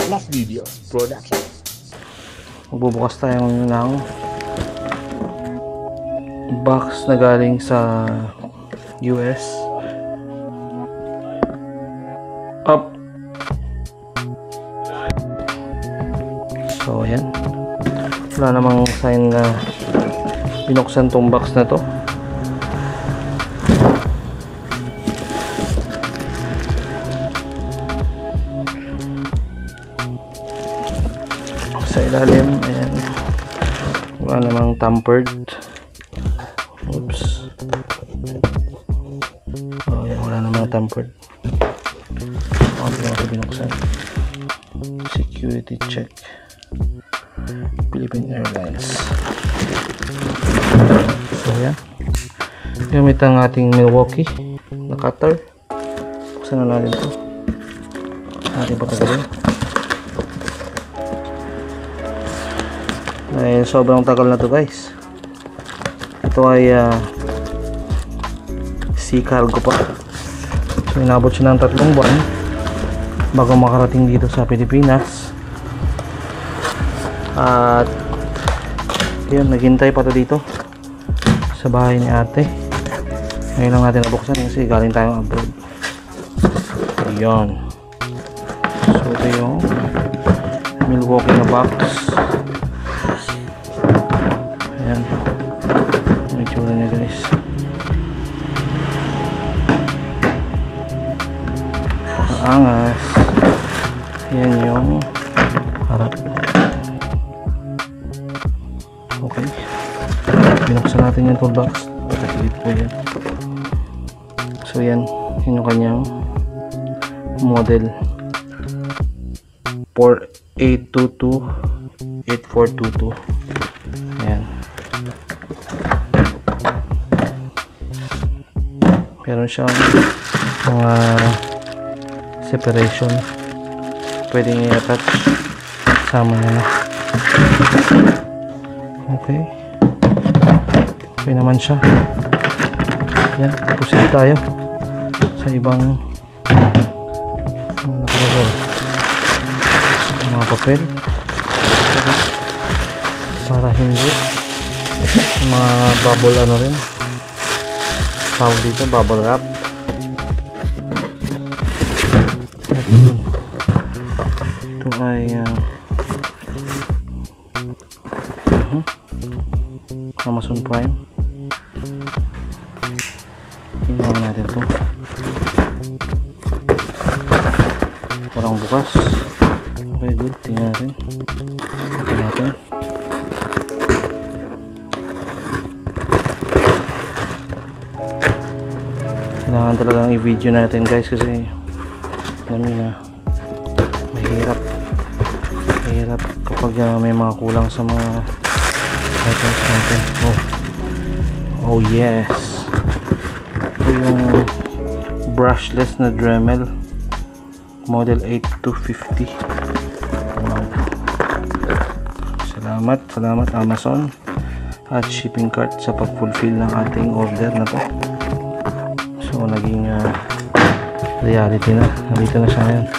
Plus Video Production. Magbubukas tayo ng box na galing sa US. Up. So ayan, wala namang sign na binuksan tong box na to. Sa ilalim, ayan, wala namang tampered. Oops. Oh, ayan, wala namang tampered. Hindi natin binuksan. Security check. Philippine Airlines. So ayan, gamit ang ating Milwaukee na cutter. Buksan na natin ito. Ating patagalin. Dahil sobrang tagal na to guys. Ito ay sea cargo pa. So inabot siya ng 3 buwan bago makarating dito sa Pilipinas. At yun, naghintay pa to dito sa bahay ni ate. Ngayon lang natin nabuksan kasi galing tayong abroad. Ayan. So ito yung Milwaukee na box. Ayan, may tsura niya guys. Angas. Ayan yung harap. Okay, binuksan natin yung toolbox. Patagilid po yan. So yan, yun yung kanyang model 4822-8422. Ayan. Meron siyang mga separation, pwedeng i-attach sama niya na. Okay, okay naman siya. Yan, proceed tayo sa ibang mga papel para hindi mga bubble ano rin tawag dito, bubble wrap. Ito ay Amazon Prime. Tingnan natin ito. Parang bukas. Okay, good. Tingnan natin. Tingnan natin. Kailangan talagang i-video natin guys kasi alam nyo na mahirap kapag may mga kulang sa mga items natin. Oh yes, ito yung brushless na Dremel model 8250. Wow. Salamat Amazon at shipping cart sa pag-fulfill ng ating order na to. So naging reality na. Nandito na siya ngayon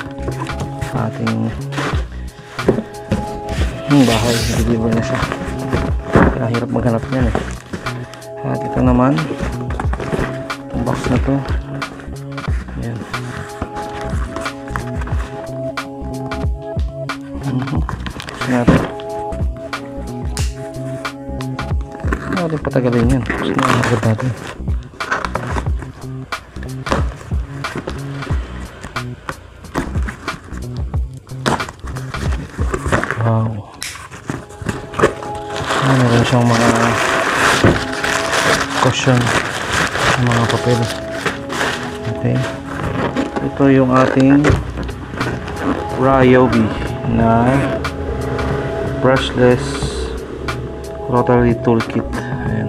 sa ating bahay. Deliver na siya. Kaya hirap maghanap niyan eh. At ito naman, itong box na to. Ayan. Natin patagalin yan. Gusto na agad natin. Wow. Meron siyang mga cushion, mga papel. Okay. Ito yung ating Ryobi na brushless rotary toolkit. Ayan.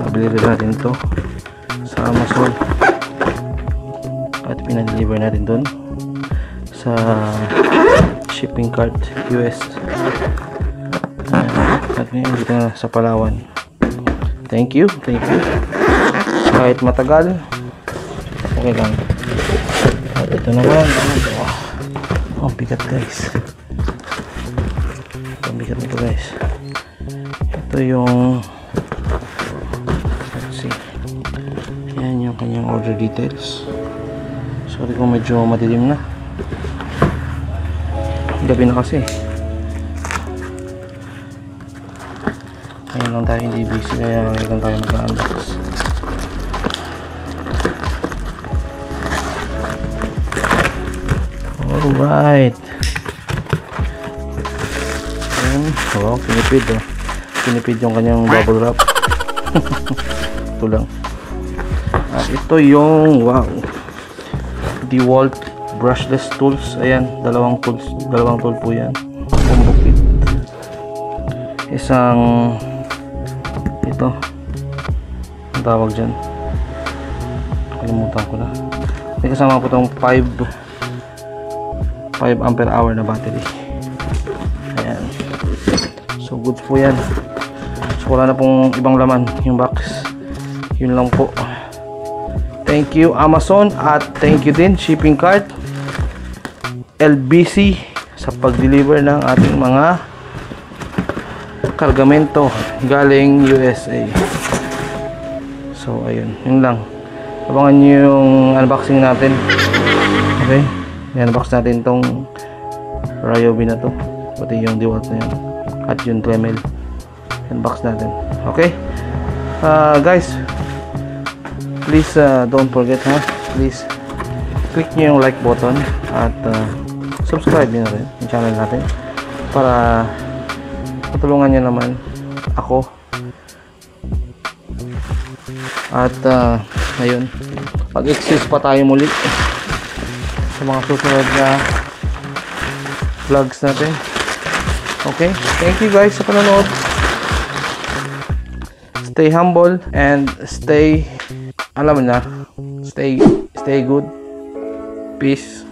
Nabili rin natin ito sa Amazon at pinadeliver natin dun sa shipping cart US. At ngayon dito na sa Palawan. Thank you. Kahit matagal, okay lang. At ito naman, Oh, bigat guys. Ito, bigat nito guys. Ito yung, let's see, yan yung kanyang order details. Sorry kung medyo madilim na, gabi na kasi. Ngayon lang tayo hindi busy, kaya ngayon tayo mag-unbox. Alright. Ayan. Oh, kinipid oh. Kinipid yung kanyang bubble wrap. Ito lang. At ito yung, wow, DeWalt brushless tools. Ayan, dalawang tool po yan. Combo kit. Isang, ito, ang tawag dyan, kalimutan ko na. May kasama po itong 5 ampere hour na battery. Ayan. So good po yan. So wala na pong ibang laman yung box. Yun lang po. Thank you Amazon, at thank you din Shipping Cart LBC sa pag-deliver ng ating mga kargamento galing USA. So ayun, yun lang. Abangan nyo yung unboxing natin. Okay, i-unbox natin tong Ryobi na to, pati yung DeWalt na yun, at yung Dremel. Unbox natin. Okay, guys, please don't forget, please click nyo yung like button at subscribe nyo na rin yung channel natin para patulungan nyo naman ako. At ayun, mag-excuse pa tayo muli sa mga susunod na vlogs natin. Okay, thank you guys sa panonood. Stay humble and stay, alam mo na, stay good. Peace.